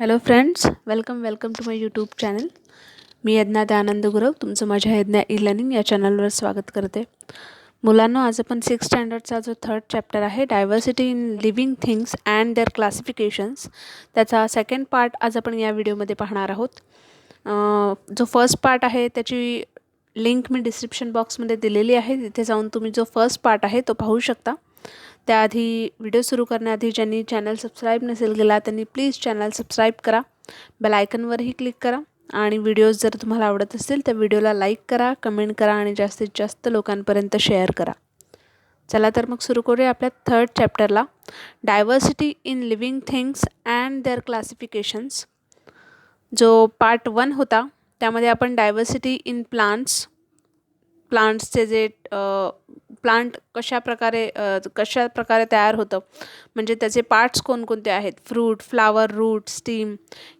Hello friends, welcome to my YouTube channel. मी यज्ञा दयानंद गुरव तुमचं माझ्या यज्ञा ई लर्निंग या चॅनलवर स्वागत करते. मुलांनो, आज आपण 6th स्टँडर्डचा जो 3rd चॅप्टर आहे diversity in living things and their classifications, त्याचा सेकंड पार्ट आज आपण या व्हिडिओमध्ये पाहणार आहोत. जो फर्स्ट पार्ट आहे त्याची लिंक मी डिस्क्रिप्शन बॉक्समध्ये दिलेली आहे. तिथे जाऊन तुम्ही जो फर्स्ट पार्ट आहे तो पाहू शकता. त्याआधी व्हिडिओ सुरू करण्याआधी ज्यांनी चॅनल सबस्क्राईब नसेल केला त्यांनी प्लीज चॅनल सबस्क्राईब करा, बेल आयकनवरही क्लिक करा आणि व्हिडिओज जर तुम्हाला आवडत असतील तर व्हिडिओला लाईक करा, कमेंट करा आणि जास्तीत जास्त लोकांपर्यंत शेअर करा. चला तर मग सुरू करूया आपल्या 3rd चॅप्टरला, diversity in living things and their classifications. जो पार्ट 1 होता त्यामध्ये आपण डायव्हर्सिटी इन प्लांट्सचे जे प्लांट कशा प्रकारे तयार होतं, म्हणजे त्याचे पार्ट्स कोणकोणते आहेत, फ्रूट, फ्लावर, रूट, स्टीम,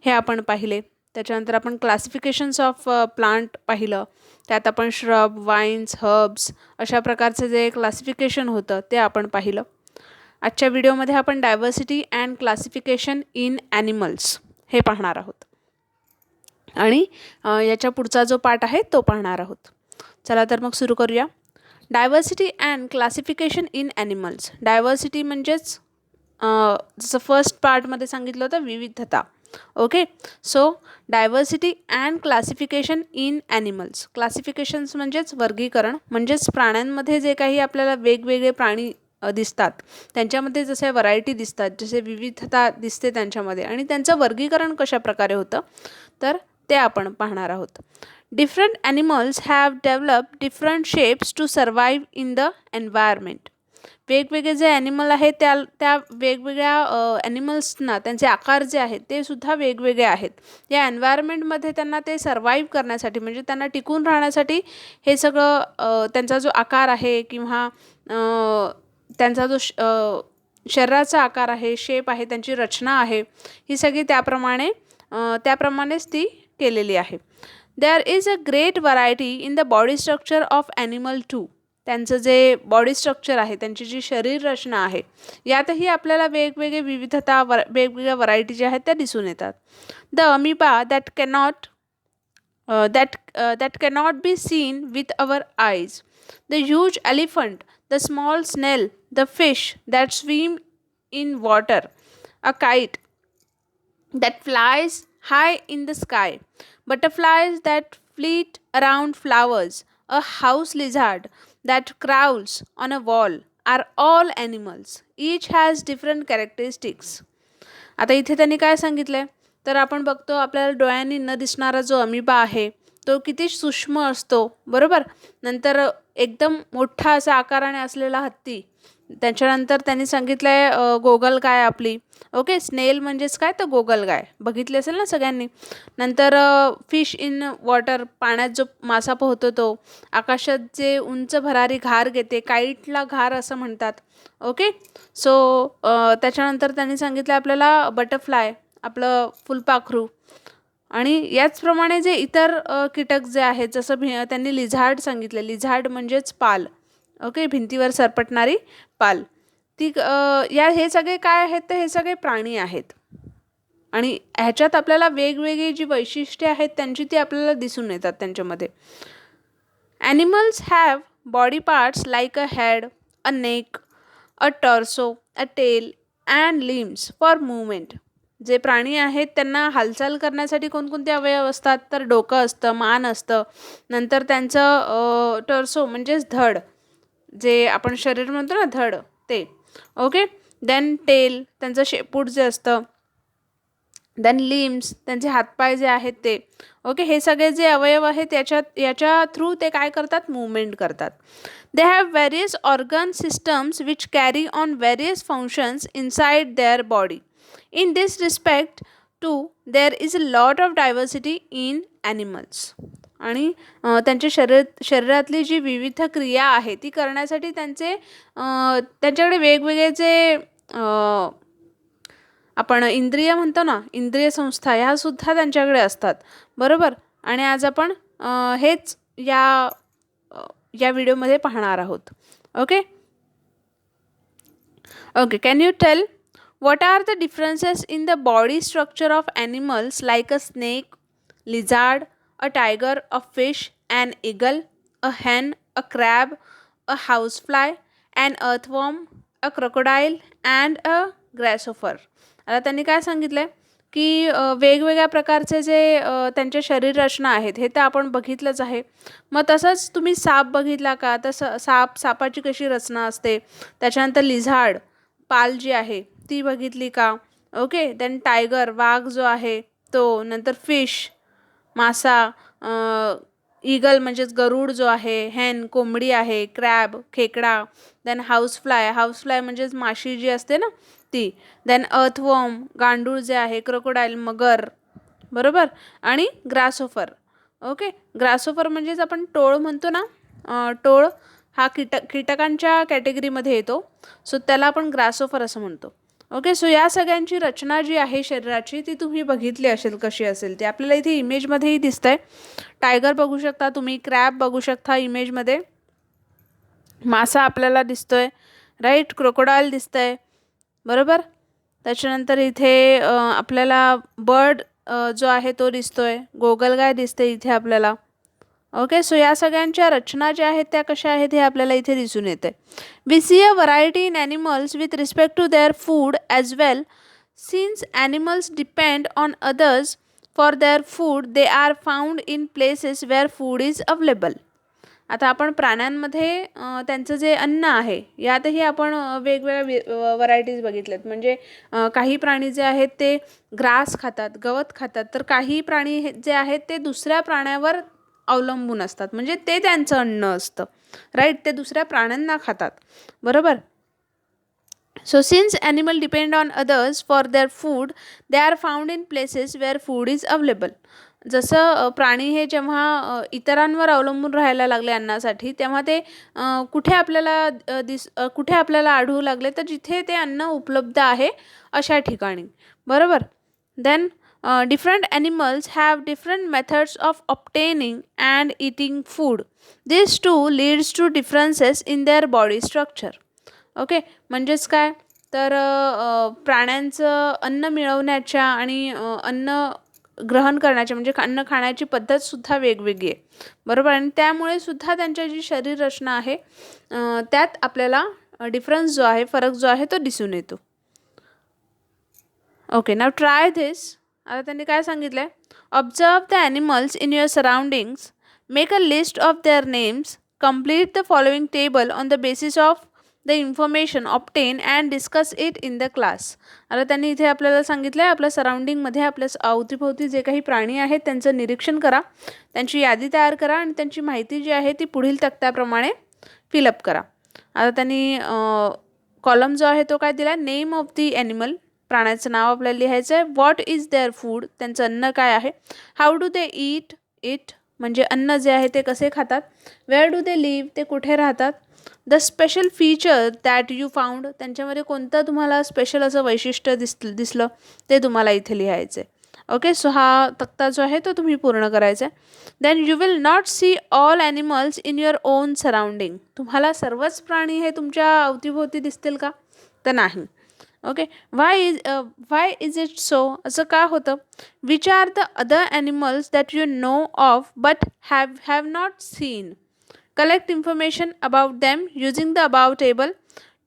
हे आपण पाहिले. त्याच्यानंतर आपण क्लासिफिकेशन्स ऑफ प्लांट पाहिलं. त्यात आपण श्रब, वाईन्स, हर्ब्स अशा प्रकारचं जे क्लासिफिकेशन होतं ते आपण पाहिलं. आजच्या व्हिडिओमध्ये आपण diversity and classification in animals हे पाहणार आहोत आणि याच्या पुढचा जो पार्ट आहे तो पाहणार आहोत. चला तर मग सुरू करूया. Diversity and classification in animals. Diversity म्हणजेच जसं फर्स्ट पार्टमध्ये सांगितलं होतं विविधता. Okay, so diversity and classification in animals. क्लासिफिकेशन्स म्हणजेच वर्गीकरण, म्हणजेच प्राण्यांमध्ये जे काही आपल्याला वेगवेगळे प्राणी दिसतात त्यांच्यामध्ये जसे व्हरायटी दिसतात, जसे विविधता दिसते त्यांच्यामध्ये आणि त्यांचं वर्गीकरण कशा प्रकारे होतं तर ते आपण पाहणार आहोत. Different animals have developed different shapes to survive in the environment. वेगवेगळे जे ॲनिमल आहेत त्या वेगवेगळ्या ॲनिमल्सना त्यांचे आकार जे आहेत ते सुद्धा वेगवेगळे आहेत. या एन्व्हायरमेंटमध्ये त्यांना ते सर्वाईव्ह करण्यासाठी, म्हणजे त्यांना टिकून राहण्यासाठी हे सगळं त्यांचा जो आकार आहे किंवा त्यांचा जो शरीराचा आकार आहे, शेप आहे, त्यांची रचना आहे, ही सगळी त्याप्रमाणेच ती केलेली आहे. There is a great variety in the body structure of animal too. त्यांचं जे बॉडी स्ट्रक्चर आहे, त्यांची जी शरीर रचना आहे, यातही आपल्याला वेगवेगळ्या व्हरायटी ज्या आहेत त्या दिसून येतात. The amoeba that cannot be seen with our eyes, the huge elephant, the small snail, the fish that swim in water, a kite that flies high in the sky, butterflies that flit around flowers, a house lizard that crawls on a wall are all animals. Each has different characteristics. आता इथे त्यांनी काय सांगितलंय तर आपण बघतो आपल्याला डोळ्यांनी न दिसणारा जो अमिबा आहे तो किती सूक्ष्म असतो, बरोबर. नंतर एकदम मोठा असा आकाराने असलेला हत्ती. त्याच्यानंतर त्यांनी सांगितलंय गोगलगाय आपली. ओके, स्नेल म्हणजेच काय तर गोगलगाय बघितली असेल ना सगळ्यांनी. नंतर फिश इन वॉटर, पाण्यात जो मासा पोहतो तो. आकाशात जे उंच भरारी घार घेते, काईटला घार असं म्हणतात. ओके, सो त्याच्यानंतर त्यांनी सांगितलं आपल्याला बटरफ्लाय, आपलं फुलपाखरू. आणि याचप्रमाणे जे इतर कीटक जे आहेत, जसं त्यांनी लिझार्ड सांगितलं. लिझार्ड म्हणजेच पाल. ओके, भिंतीवर सरपटणारी पाल. हे सगळे काय आहेत तर हे सगळे प्राणी आहेत आणि ह्याच्यात आपल्याला वेगवेगळी जी वैशिष्ट्ये आहेत त्यांची ती आपल्याला दिसून येतात त्यांच्यामध्ये. Animals have body parts like a head, a neck, a torso, a tail and limbs for movement. जे प्राणी आहेत त्यांना हालचाल करण्यासाठी कोणकोणते अवयव असतात तर डोकं असतं, मान असतं, नंतर त्यांचं टॉर्सो म्हणजेच धड, जे आपण शरीर म्हणतो ना धड ते. ओके, देन टेल त्यांचं शेपूट जे असतं, देन लिम्स त्यांचे हातपाय जे आहेत ते. ओके, हे सगळे जे अवयव आहेत याच्या थ्रू ते काय करतात, मूवमेंट करतात. They have various organ systems which carry on various functions inside their body. In this respect to there is a lot of diversity in animals. आणि त्यांच्या शरीरातली जी विविध क्रिया आहे ती करण्यासाठी त्यांच्याकडे वेगवेगळे जे आपण इंद्रिय म्हणतो ना, इंद्रिय संस्था, ह्यासुद्धा त्यांच्याकडे असतात, बरोबर. आणि आज आपण हेच या व्हिडिओमध्ये पाहणार आहोत. Okay, can you tell What are the differences in the body structure of animals like a snake, lizard, a tiger, a fish, an eagle, a hen, a crab, a housefly, an earthworm, a crocodile, and a grasshopper? आता त्यांनी काय सांगितलंय की वेगवेगळ्या प्रकारचे जे त्यांच्या शरीर रचना आहेत हे तर आपण बघितलंच आहे. मग तसंच तुम्ही साप बघितला का? तर सापाची कशी रचना असते, त्याच्यानंतर लिझार्ड पाल जी आहे ती बघितली का? ओके. देन टायगर वाघ जो आहे तो, नंतर फिश मासा, ईगल म्हणजेच गरुड जो आहे, हेन कोंबडी आहे, क्रॅब खेकडा, देन हाऊसफ्लाय म्हणजेच माशी जी असते ना ती, देन अर्थवॉर्म गांडूळ जे आहे, क्रोकोडाईल मगर, बरोबर, आणि ग्रासोफर. ओके. ग्रासोफर म्हणजेच आपण टोळ म्हणतो ना, टोळ हा कीटकांच्या कॅटेगरीमध्ये येतो, सो त्याला आपण ग्रासोफर असं म्हणतो. ओके. सो या सगळ्यांची रचना जी आहे शरीराची ती तुम्ही बघितली असेल कशी असेल ती. आपल्याला इथे इमेजमध्येही दिसतंय. टायगर बघू शकता तुम्ही, क्रॅब बघू शकता इमेजमध्ये, मासा आपल्याला दिसतोय, राईट, क्रोकोडाईल दिसतंय, बरोबर. त्याच्यानंतर इथे आपल्याला बर्ड जो आहे तो दिसतोय, गोगलगाय दिसते इथे आपल्याला. ओके. सो या सगळ्यांच्या रचना ज्या आहेत त्या कशा आहेत हे आपल्याला इथे दिसून येते. We see a variety in animals with respect to their food as well. Since animals depend on others for their food, they are found in places where food is available. आता आपण प्राण्यांमध्ये त्यांचं जे अन्न आहे यातही आपण वेगवेगळ्या व्हरायटीज बघितल्यात. म्हणजे काही प्राणी जे आहेत ते ग्रास खातात, गवत खातात, तर काही प्राणी जे आहेत ते दुसऱ्या प्राण्यावर अवलंबून असतात, म्हणजे ते त्यांचं अन्न असतं, राईट, ते दुसऱ्या प्राण्यांना खातात, बरोबर. So since animal depend on others for their food, they are found in places where food is available. जसं प्राणी हे जेव्हा इतरांवर अवलंबून राहायला लागले अन्नासाठी, तेव्हा ते कुठे आपल्याला आढळू लागले, तर जिथे ते अन्न उपलब्ध आहे अशा ठिकाणी, बरोबर. Then different animals have different methods of obtaining and eating food. This too leads to differences in their body structure. Okay. म्हणजेच काय तर प्राण्यांचं अन्न मिळवण्याच्या आणि अन्न ग्रहण करण्याची म्हणजे अन्न खाण्याची पद्धतसुद्धा वेगवेगळी आहे, बरोबर. आणि त्यामुळे सुद्धा त्यांच्या जी शरीर रचना आहे त्यात आपल्याला डिफरन्स जो आहे, फरक जो आहे तो दिसून येतो. ओके. नाव ट्राय धिस. आता त्यांनी काय सांगितलं आहे, observe the animals in your surroundings, make a list of their names, complete the following table on the basis of the information obtain and discuss it in the class. आता त्यांनी इथे आपल्याला सांगितलं आहे आपल्या सराउंडिंगमध्ये आपल्या अवतीभोवती जे काही प्राणी आहेत त्यांचं निरीक्षण करा, त्यांची यादी तयार करा आणि त्यांची माहिती जी आहे ती पुढील तक्त्याप्रमाणे फिलअप करा. आता त्यांनी कॉलम जो आहे तो काय दिला, नेम ऑफ दी ॲनिमल, प्राण्याचं नाव आपल्याला लिहायचं आहे. व्हॉट इज देअर फूड, त्यांचं अन्न काय आहे. How do they eat it, म्हणजे अन्न जे आहे ते कसे खातात. वेअर डू दे लिव्ह, ते कुठे राहतात. The special feature that you found, त्यांच्यामध्ये कोणतं तुम्हाला स्पेशल असं वैशिष्ट्य दिसलं ते तुम्हाला इथे लिहायचं आहे. ओके. सो हा तक्ता जो आहे तो तुम्ही पूर्ण करायचा आहे. Then you will not see all animals in your own surrounding, तुम्हाला सर्वच प्राणी हे तुमच्या अवतीभोवती दिसतील का, तर नाही. Okay. Why is it so, असं का होतं. Which are the other animals that you know of but have not seen. Collect information about them using the about table.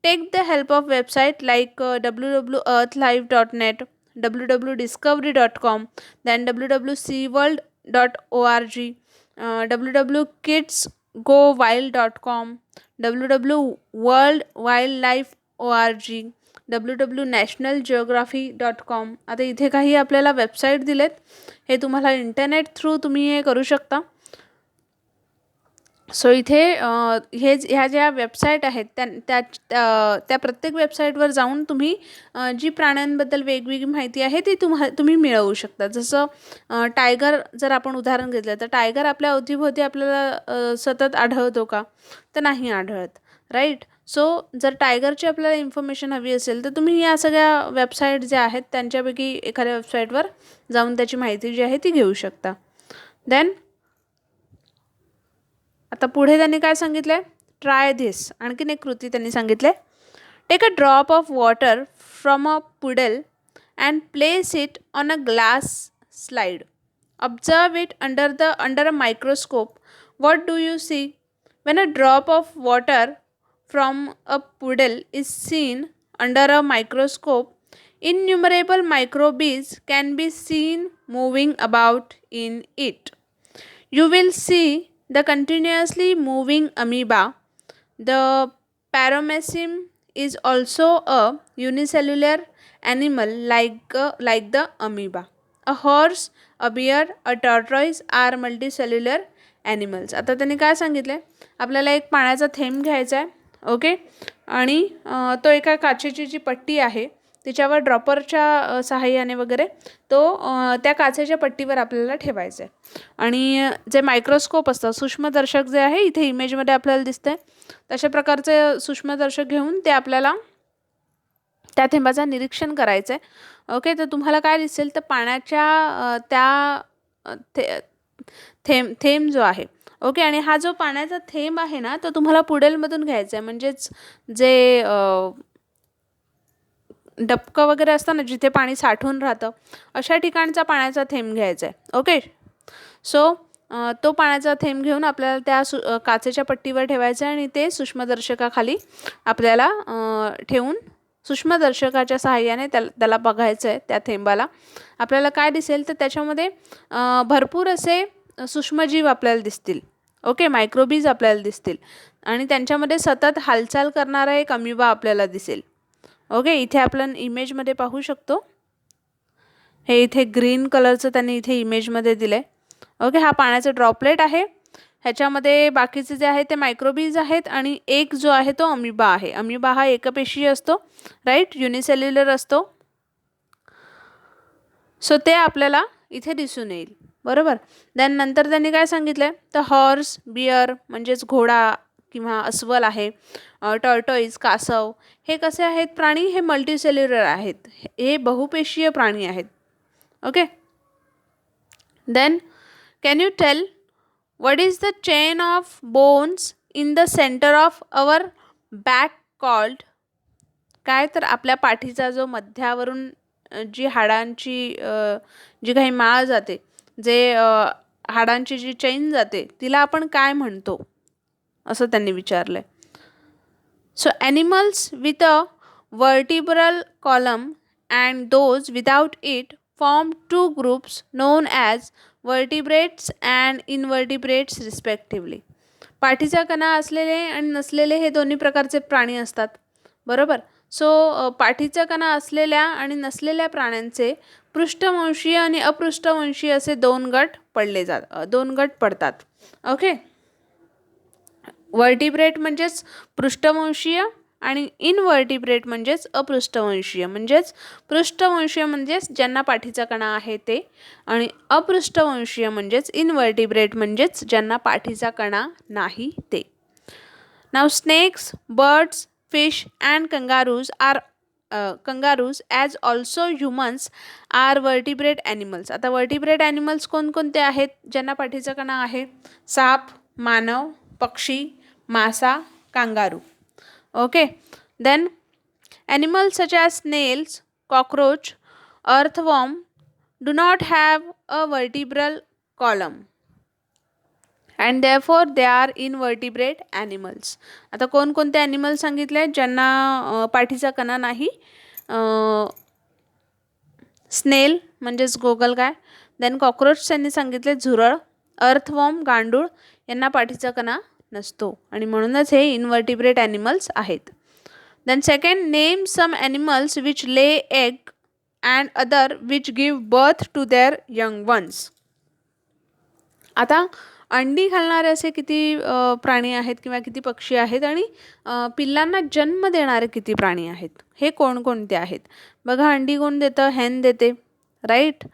Take the help of website like www.earthlife.net, www.discovery.com, then www.seaworld.org, www.kidsgowild.com, www.worldwildlife.org, www.nationalgeography.com. आता इथे काही आपल्याला website दिलेत, हे तुम्हाला internet through तुम्ही हे करू शकता. सो इथे ह्या ज्या वेबसाईट आहेत त्या प्रत्येक वेबसाईटवर जाऊन तुम्ही जी प्राण्यांबद्दल वेगवेगळी माहिती आहे ती तुम्ही मिळवू शकता. जसं टायगर जर आपण उदाहरण घेतलं तर टायगर आपल्या अवतीभोवती आपल्याला सतत आढळतो का, तर नाही आढळत, राईट. सो जर टायगरची आपल्याला इन्फॉर्मेशन हवी असेल तर तुम्ही या सगळ्या वेबसाईट ज्या आहेत त्यांच्यापैकी एखाद्या वेबसाईटवर जाऊन त्याची माहिती जी आहे ती घेऊ शकता. देन आता पुढे त्यांनी काय सांगितलं आहे, ट्राय धिस, आणखीन एक कृती त्यांनी सांगितलं आहे. Take a drop of water from a puddle and place it on a glass slide. Observe it under a microscope. What do you see? When a drop of water from a puddle is seen under a microscope, innumerable microbes can be seen moving about in it. You will see the continuously moving amoeba. The paramecium is also a unicellular animal like the amoeba. A horse, a bear, a tortoise are multicellular animals. आता त्यांनी काय सांगितलं, आपल्याला एक पाण्याचा थेंब घ्यायचा आहे. ओके, आणि तो एका काचेची जी पट्टी आहे त्याच्यावर ड्रॉपरच्या सहाय्याने वगैरे तो त्या काचेच्या पट्टीवर आपल्याला ठेवायचं आहे. आणि जे मायक्रोस्कोप असतं, सूक्ष्मदर्शक जे आहे इथे इमेजमध्ये आपल्याला दिसतंय, तशा प्रकारचे सूक्ष्मदर्शक घेऊन ते आपल्याला त्या थेंबाचं निरीक्षण करायचं आहे. ओके, तर तुम्हाला काय दिसेल, तर पाण्याच्या त्या थेंब जो आहे. ओके, आणि हा जो पाण्याचा थेंब आहे ना, तो तुम्हाला पुडेलमधून घ्यायचा आहे. म्हणजेच जे डबकं वगैरे असतं ना, जिथे पाणी साठून राहतं, अशा ठिकाणचा पाण्याचा थेंब घ्यायचा आहे. ओके, सो तो पाण्याचा थेंब घेऊन आपल्याला त्या काचेच्या पट्टीवर ठेवायचा आहे आणि ते सूक्ष्मदर्शकाखाली आपल्याला ठेवून सूक्ष्मदर्शकाच्या सहाय्याने त्याला बघायचं आहे. त्या थेंबाला आपल्याला काय दिसेल, तर त्याच्यामध्ये भरपूर असे सूक्ष्मजीव आपल्याला दिसतील. ओके, मायक्रोबीज आपल्याला दिसतील आणि त्यांच्यामध्ये सतत हालचाल करणारा एक अमिबा आपल्याला दिसेल. ओके, इथे आपण इमेजमध्ये पाहू शकतो. हे इथे ग्रीन कलरचं त्यांनी इथे इमेजमध्ये दिलं आहे. ओके, हा पाण्याचा ड्रॉपलेट आहे. ह्याच्यामध्ये बाकीचे जे आहे ते मायक्रोबीज आहेत आणि एक जो आहे तो अमिबा आहे. अमिबा हा एकपेशीय असतो, राईट, युनिसेल्युलर असतो. सो ते आपल्याला इथे दिसून येईल. बरोबर. देन नंतर त्यांनी काय सांगितलं, तर हॉर्स, बियर म्हणजेच घोडा किंवा अस्वल आहे, टॉर्टॉईज, कासव, हे कसे आहेत प्राणी, हे मल्टीसेल्युलर आहेत, हे बहुपेशीय प्राणी आहेत. Okay, then can you tell what is the chain of bones in the center of our back called? काय, तर आपल्या पाठीचा जो मध्यावरून जी हाडांची जी काही माळ जाते, जे हाडांची जी चेन जाते, तिला आपण काय म्हणतो, असं त्यांनी विचारलंय. So animals with a vertebral column and those without it form two groups known as vertebrates and invertebrates respectively. पाठीचा कणा असलेले आणि नसलेले हे दोन्ही प्रकारचे प्राणी असतात. बरोबर. सो पाठीचा कणा असलेल्या आणि नसलेल्या प्राण्यांचे पृष्ठवंशीय आणि अपृष्ठवंशीय असे दोन गट पडतात. ओके, वर्टिब्रेट म्हणजेच पृष्ठवंशीय आणि इनवर्टिब्रेट म्हणजेच अपृष्ठवंशीय. पृष्ठवंशीय म्हणजेच ज्यांना पाठीचा कणा आहे ते, आणि अपृष्ठवंशीय म्हणजेच इनवर्टिब्रेट म्हणजेच ज्यांना पाठीचा कणा नाही ते. नाव snakes, birds, fish and kangaroos as also humans are vertebrate animals. आता वर्टिब्रेट ॲनिमल्स कोणकोणते आहेत ज्यांना पाठीचा कणा आहे? साप, मानव, पक्षी, मासा, kangaroo. Okay, then animals such as snails, cockroach, earthworm do not have a vertebral column and therefore they are invertebrate animals. आता कोणकोणते ॲनिमल सांगितले ज्यांना पाठीचा कणा नाही? स्नेल म्हणजेच गोगलगाय, देन कॉक्रोच त्यांनी सांगितले झुरळ, अर्थवॉर्म गांडूळ यांना पाठीचा कणा नसतो आणि म्हणूनच हे इनवर्टिब्रेट ॲनिमल्स आहेत. Then second, name some animals which lay egg and other which give birth to their young ones. आता अंडी घालणारे असे किती प्राणी आहेत किंवा किती पक्षी आहेत आणि पिल्लांना जन्म देणारे किती प्राणी आहेत, हे कोणकोणते आहेत? बघा, अंडी कोण देतं? हेन देते, राईट.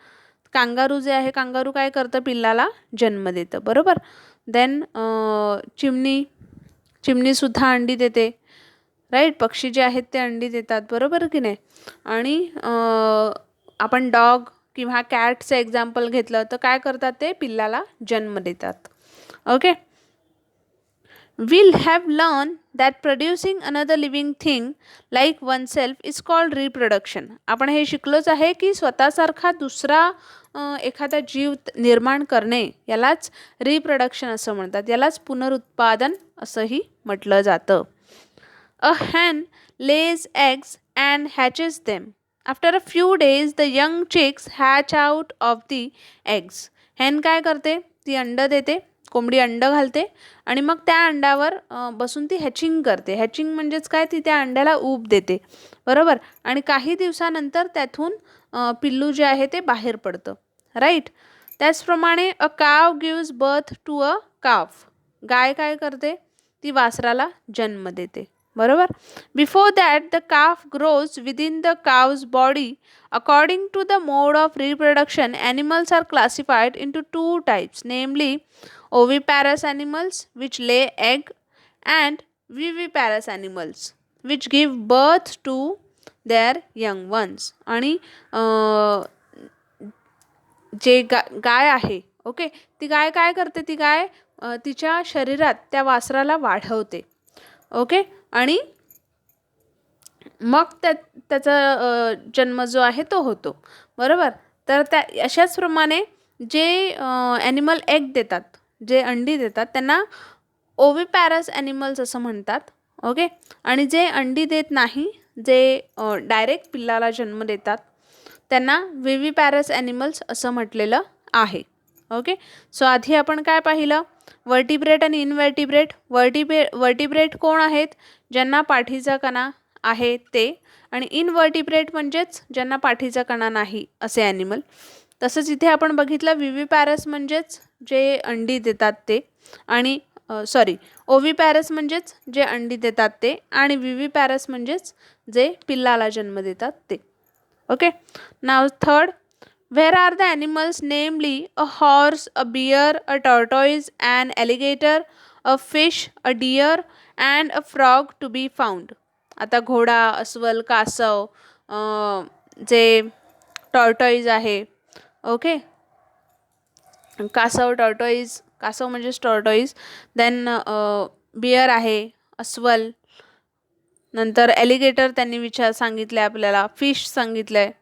कांगारू जे आहे, कांगारू काय करतं? पिल्लाला जन्म देतं. बरोबर. देन चिमणीसुद्धा अंडी देते, राईट. पक्षी जे आहेत ते अंडी देतात, बरोबर की नाही? आणि आपण डॉग किंवा कॅटचं एक्झाम्पल घेतलं तर काय करतात? ते पिल्लाला जन्म देतात. Okay, we'll have learned that producing another living thing like oneself is called reproduction. आपण हे शिकलोच आहे की स्वतःसारखा दुसरा एखादा जीव निर्माण करणे यालाच रिप्रोडक्शन असं म्हणतात, यालाच पुनरुत्पादन असंही म्हटलं जातं. A hen lays eggs and hatches them. After a few days, the young chicks hatch out of the eggs. hen काय करते, ती अंड देते, कोंबडी अंड घालते आणि मग त्या अंड्यावर बसून ती हॅचिंग करते. हॅचिंग म्हणजेच काय, ती त्या अंड्याला ऊब देते, बरोबर. आणि काही दिवसानंतर त्यातून पिल्लू जे आहे ते बाहेर पडतं, राईट. त्याचप्रमाणे a cow gives birth to a calf. गाय काय करते, ती वासराला जन्म देते, बरोबर. Before that the calf grows within the cow's body. According to the mode of reproduction animals are classified into two types, namely oviparous animals which lay egg and viviparous animals which give birth to their young ones. आणि जे गाय आहे, okay, ती गाय काय करते, ती गाय तिच्या शरीरात त्या वासराला वाढवते, ओके. आणि मग त्याचा जन्म जो आहे तो होतो, बरोबर. तर त्या अशाच प्रमाणे जे ॲनिमल एग देतात, जे अंडी देतात, त्यांना ओविपॅरस ॲनिमल्स असं म्हणतात, ओके. आणि जे अंडी देत नाही, जे डायरेक्ट पिल्लाला जन्म देतात, त्यांना विविपॅरस ॲनिमल्स असं म्हटलेलं आहे, ओके. सो आधी आपण काय पाहिलं, वर्टिब्रेट आणि इनवर्टिब्रेट. वर्टिब्रेट कोण आहेत, ज्यांना पाठीचा कणा आहे ते, आणि इनवर्टिब्रेट म्हणजेच ज्यांना पाठीचा कणा नाही असे ॲनिमल. तसंच इथे आपण बघितलं विविपॅरस म्हणजेच जे अंडी देतात ते, आणि ओविपॅरस म्हणजेच जे अंडी देतात ते, आणि विविपॅरस म्हणजेच जे पिल्लाला जन्म देतात ते, okay. Now third, where are the animals, namely a horse, a bear, a tortoise, an alligator, a fish, a deer and a frog to be found. आता घोडा, अस्वल, कासव, जे टॉर्टॉईज आहे, ओके, कासव म्हणजेच टॉर्टॉईज, देन बियर आहे, अस्वल, नंतर ॲलिगेटर त्यांनी सांगितलं आहे आपल्याला, फिश सांगितलं आहे,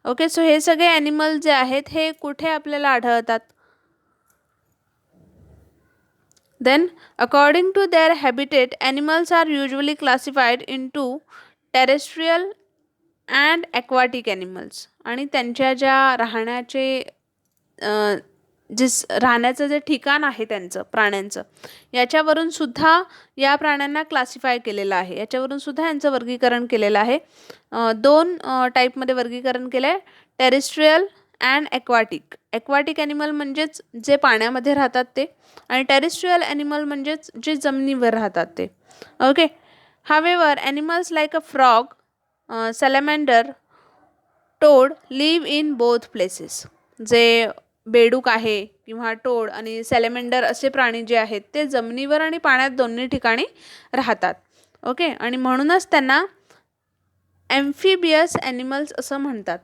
ओके. सो हे सगळे ॲनिमल जे आहेत हे कुठे आपल्याला आढळतात, then according to their habitat animals are usually classified into terrestrial and aquatic animals. आणि त्यांच्या ज्या राहण्याचे राहण्याचं जे ठिकाण आहे त्यांचं, प्राण्यांचं, याच्यावरून सुद्धा या प्राण्यांना क्लासिफाय केलेलं आहे, याच्यावरून सुद्धा यांचं वर्गीकरण केलेलं आहे. दोन टाईपमध्ये वर्गीकरण केलं आहे, टेरेस्ट्रियल अँड ॲक्वाटिक. ॲक्वाटिक ॲनिमल म्हणजेच जे पाण्यामध्ये राहतात ते, आणि टेरेस्ट्रियल ॲनिमल म्हणजेच जे जमिनीवर राहतात ते, okay. However animals like a frog, salamander, toad live in both places. जे बेडूक आहे किंवा टोड आणि सॅलेमेंडर असे प्राणी जे आहेत ते जमिनीवर आणि पाण्यात दोन्ही ठिकाणी राहतात, ओके. आणि म्हणूनच त्यांना ॲम्फिबियस ॲनिमल्स असं म्हणतात,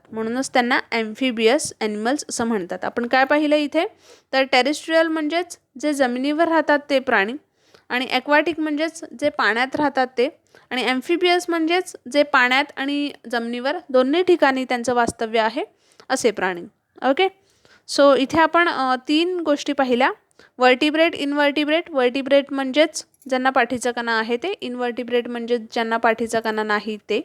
आपण काय पाहिलं इथे, तर टेरेस्ट्रियल म्हणजेच जे जमिनीवर राहतात ते प्राणी, आणि ॲक्वाटिक म्हणजेच जे पाण्यात राहतात ते, आणि ॲम्फिबियस म्हणजेच जे पाण्यात आणि जमिनीवर दोन्ही ठिकाणी त्यांचं वास्तव्य आहे असे प्राणी, ओके. सो इथे आपण 3 गोष्टी पाहिल्या, वर्टिब्रेट, इनवर्टिब्रेट. वर्टिब्रेट म्हणजेच ज्यांना पाठीचा कणा आहे ते, इनवर्टिब्रेट म्हणजेच ज्यांना पाठीचा कणा नाही ते.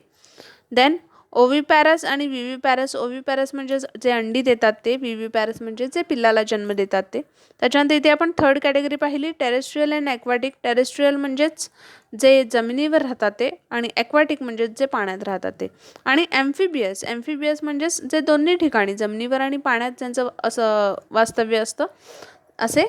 देन ओविपॅरस आणि विविपॅरस. ओविपॅरस म्हणजे जे अंडी देतात ते, विविपॅरस म्हणजे जे पिल्लाला जन्म देतात ते. त्याच्यानंतर इथे आपण थर्ड कॅटेगरी पाहिली, टेरेस्ट्रियल अँड ॲक्वाटिक. टेरेस्ट्रियल म्हणजेच जे जमिनीवर राहतात ते, आणि ॲक्वाटिक म्हणजेच जे पाण्यात राहतात ते. आणि ॲम्फिबियस म्हणजेच जे दोन्ही ठिकाणी जमिनीवर आणि पाण्यात ज्यांचं असं वास्तव्य असतं असे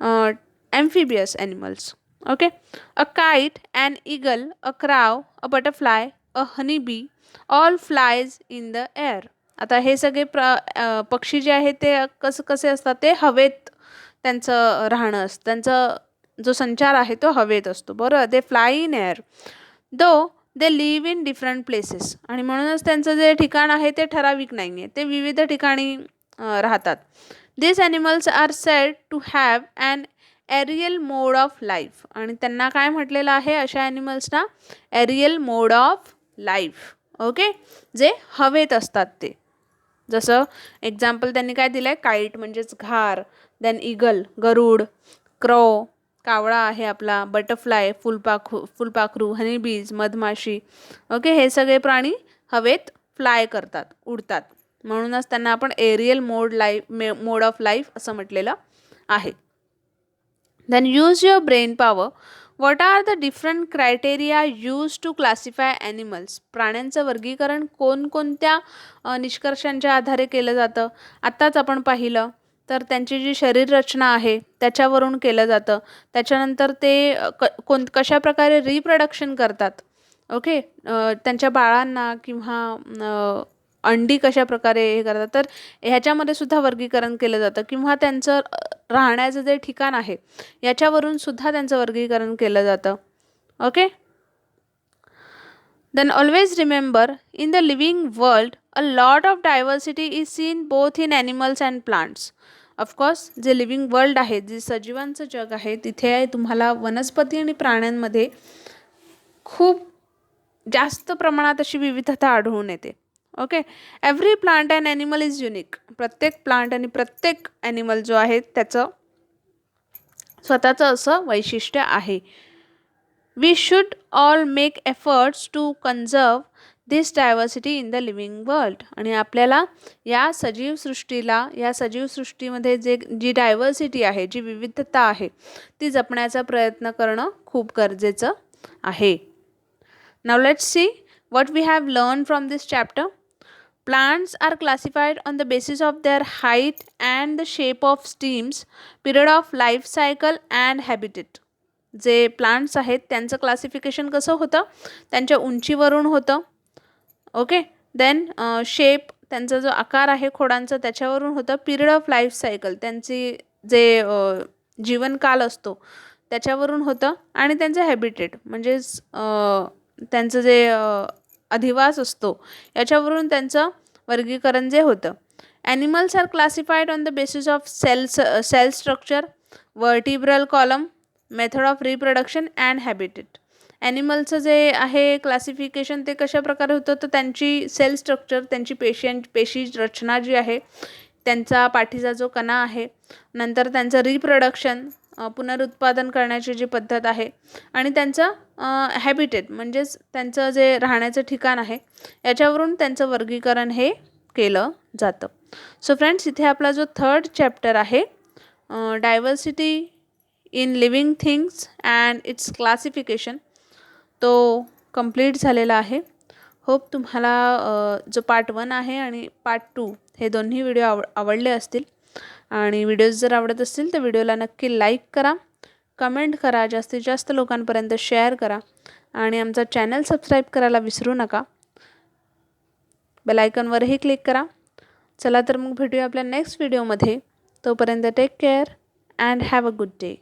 amphibious animals, okay. A kite, an eagle, a crow, a butterfly, a honey bee, all flies in the air. आता हे सगळे पक्षी जे आहेत ते कसे असतात, ते हवेत त्यांचं राहणं असतं, त्यांचा जो संचार आहे तो हवेत असतो, बरोबर. They fly in air though they live in different places. आणि म्हणूनच त्यांचं जे ठिकाण आहे ते ठराविक नाही आहे, ते विविध ठिकाणी राहतात. These animals are said to have an aerial mode of life. आणि त्यांना काय म्हटलेलं आहे अशा ॲनिमल्सना? Aerial mode of life. Okay, जे हवेत असतात ते. जसं एक्झाम्पल त्यांनी काय दिलं आहे? काईट म्हणजेच घार, देन ईगल गरुड, क्रो कावळा आहे आपला, बटरफ्लाय फुलपाखरू, हनीबीज मधमाशी. ओके, हे सगळे प्राणी हवेत फ्लाय करतात, उडतात. म्हणूनच त्यांना आपण एरियल मोड ऑफ लाईफ असं म्हटलेलं आहे. Then use your brain power. What are the different criteria use to classify animals? प्राण्यांचं वर्गीकरण कोणकोणत्या निष्कर्षांच्या आधारे केलं जातं? आत्ताच आपण पाहिलं तर त्यांची जी शरीर रचना आहे त्याच्यावरून केलं जातं. त्याच्यानंतर ते कशा प्रकारे रिप्रोडक्शन करतात. ओके, त्यांच्या बाळांना किंवा अंडी कशा प्रकारे हे करतात, तर ह्याच्यामध्ये सुद्धा वर्गीकरण केलं जातं. किंवा त्यांचं राहण्याचं जे ठिकाण आहे याच्यावरून सुद्धा त्यांचं वर्गीकरण केलं जातं. Okay, then always remember, in the living world a lot of diversity is seen both in animals and plants. Of course जे लिव्हिंग वर्ल्ड आहे, जे सजीवांचं जग आहे, तिथे तुम्हाला वनस्पती आणि प्राण्यांमध्ये खूप जास्त प्रमाणात अशी विविधता आढळून येते. Okay, every plant and animal is unique. प्रत्येक प्लांट आणि प्रत्येक ॲनिमल जो आहे त्याचं स्वतःचं असं वैशिष्ट्य आहे. We should all make efforts to conserve this diversity in the living world. आणि आपल्याला या सजीवसृष्टीमध्ये जी डायव्हर्सिटी आहे, जी विविधता आहे, ती जपण्याचा प्रयत्न करणं खूप गरजेचं आहे. Now let's see what we have learned from this chapter. Plants are classified on the basis of their height and the shape of stems, period of life cycle and habitat. जे प्लांट्स आहेत त्यांचं classification कसं होतं? त्यांच्या उंचीवरून होतं. Okay, then shape, त्यांचा जो आकार आहे खोडांचा त्याच्यावरून होतं. पिरियड ऑफ लाईफ सायकल, त्यांची जे जीवनकाल असतो त्याच्यावरून होतं. आणि त्यांचं हॅबिटेट म्हणजेच त्यांचं जे अधिवास असतो याच्यावरून त्यांचं वर्गीकरण जे होतं. Animals are classified on the basis of cell structure, vertebral column, method of reproduction and habitat. ॲनिमलचं जे आहे क्लासिफिकेशन ते कशा प्रकारे होतं, तर त्यांची सेल स्ट्रक्चर, त्यांची पेशी रचना जी आहे, त्यांचा पाठीचा जो कणा आहे, नंतर त्यांचं रिप्रोडक्शन, पुनरुत्पादन करण्याची जी पद्धत आहे, आणि त्यांचं हॅबिटेट म्हणजेच त्यांचं जे राहण्याचं ठिकाण आहे याच्यावरून त्यांचं वर्गीकरण हे केलं जातं. सो फ्रेंड्स, इथे आपला जो 3rd चॅप्टर आहे diversity in living things and it's classification, तो कंप्लीट झालेला आहे. होप तुम्हाला जो पार्ट 1 आहे आणि पार्ट 2 हे दोन्ही व्हिडिओ आवडले असतील. आणि व्हिडिओज जर आवडत असतील तर व्हिडिओला नक्की लाईक करा, कमेंट करा, जास्तीत जास्त लोकांपर्यंत शेअर करा आणि आमचा चॅनल सबस्क्राईब करायला विसरू नका. बेल आयकॉनवरही क्लिक करा. चला तर मग भेटूया आपल्या नेक्स्ट व्हिडिओमध्ये. तोपर्यंत take care and have a good day.